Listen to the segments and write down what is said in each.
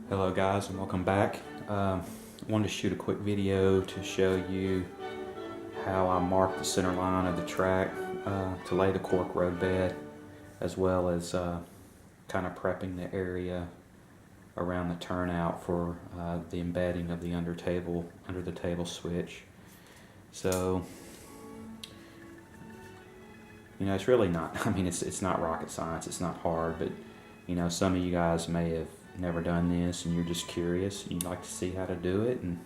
Hello guys and welcome back. I wanted to shoot a quick video to show you how I mark the center line of the track to lay the cork roadbed, as well as kind of prepping the area around the turnout for the embedding of the under the table switch. So it's really not, it's not rocket science, it's not hard, but some of you guys may have never done this and you're just curious and you'd like to see how to do it, and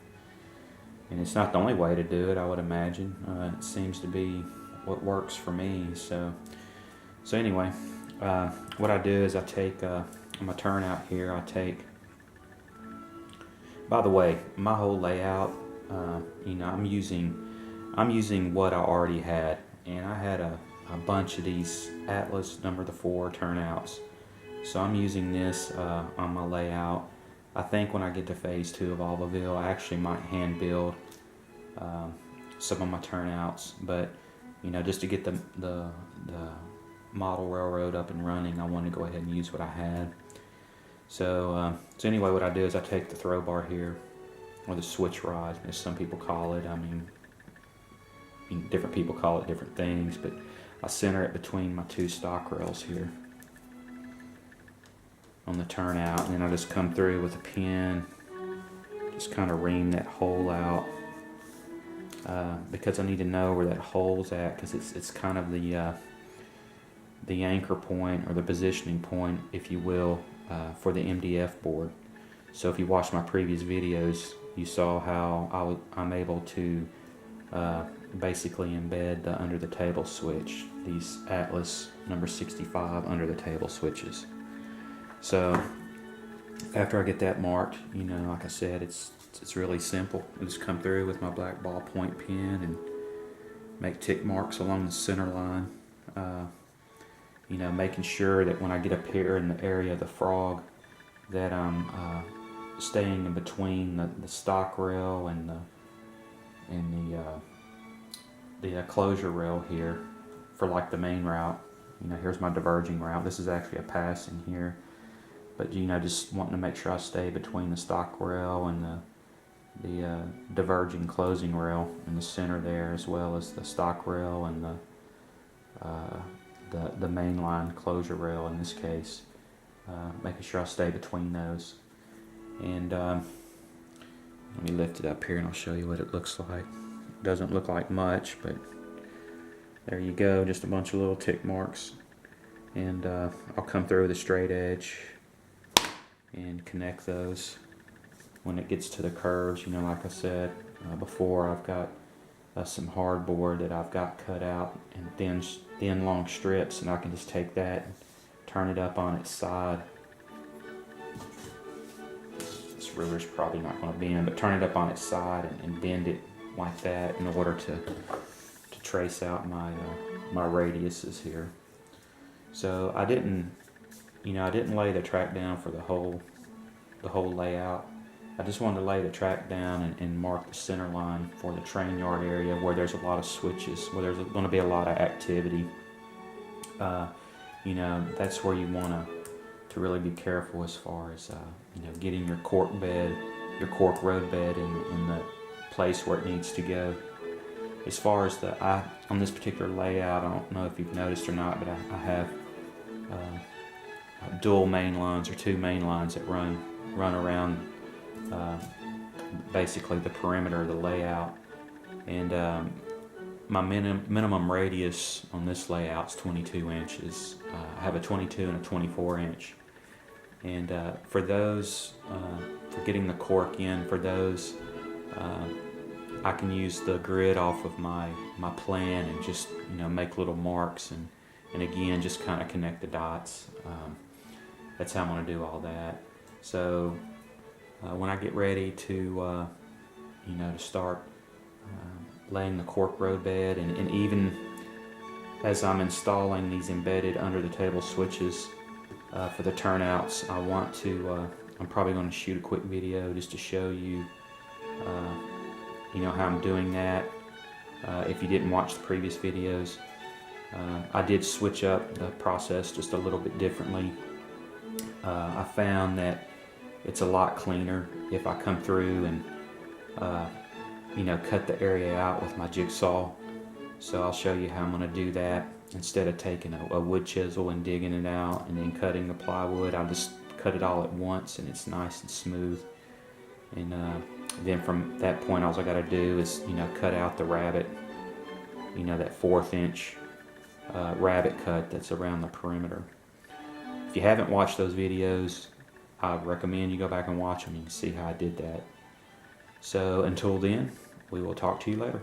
it's not the only way to do it, I would imagine. It seems to be what works for me. So anyway, what I do is I take on my turnout here, by the way, my whole layout, I'm using what I already had, and I had a bunch of these Atlas number 4 turnouts. So I'm using this on my layout. I think when I get to phase 2 of Alvaville, I actually might hand build some of my turnouts, but just to get the model railroad up and running, I want to go ahead and use what I had. So anyway, what I do is I take the throw bar here, or the switch rod, as some people call it. Different people call it different things, but I center it between my 2 stock rails here on the turnout, and then I just come through with a pin, just kind of ream that hole out, because I need to know where that hole's at, because it's kind of the anchor point, or the positioning point, if you will, for the MDF board. So if you watched my previous videos, you saw how I'm able to basically embed the under the table switch, these Atlas number 65 under the table switches. So after I get that marked, like I said, it's really simple. I just come through with my black ballpoint pen and make tick marks along the center line, making sure that when I get up here in the area of the frog, that I'm staying in between the stock rail and the closure rail here for like the main route. Here's my diverging route. This is actually a passing here, but just wanting to make sure I stay between the stock rail and the diverging closing rail in the center there, as well as the stock rail and the main line closure rail in this case, making sure I stay between those. And let me lift it up here and I'll show you what it looks like. It doesn't look like much, but there you go, just a bunch of little tick marks. And I'll come through with a straight edge and connect those when it gets to the curves. Like I said before, I've got some hardboard that I've got cut out in thin long strips, and I can just take that and turn it up on its side. This ruler's probably not going to bend, but turn it up on its side and bend it like that in order to trace out my radiuses here. So I didn't lay the track down for the whole layout. I just wanted to lay the track down and mark the center line for the train yard area, where there's a lot of switches, where there's going to be a lot of activity. That's where you want to really be careful as far as getting your cork roadbed in the place where it needs to go. As far as on this particular layout, I don't know if you've noticed or not, but I have dual main lines, or 2 main lines that run around basically the perimeter of the layout. And my minimum radius on this layout is 22 inches. I have a 22 and a 24 inch. And for those, for getting the cork in, for those, I can use the grid off of my plan and just make little marks and again just kind of connect the dots. That's how I'm going to do all that. So when I get ready to to start laying the cork roadbed, and even as I'm installing these embedded under the table switches for the turnouts, I'm probably going to shoot a quick video just to show you how I'm doing that. If you didn't watch the previous videos, I did switch up the process just a little bit differently. I found that it's a lot cleaner if I come through and cut the area out with my jigsaw. So I'll show you how I'm going to do that. Instead of taking a wood chisel and digging it out and then cutting the plywood, I'll just cut it all at once and it's nice and smooth. And then from that point, all I got to do is cut out the rabbet, that 1/4 inch rabbet cut that's around the perimeter. If you haven't watched those videos, I recommend you go back and watch them and you can see how I did that. So until then, we will talk to you later.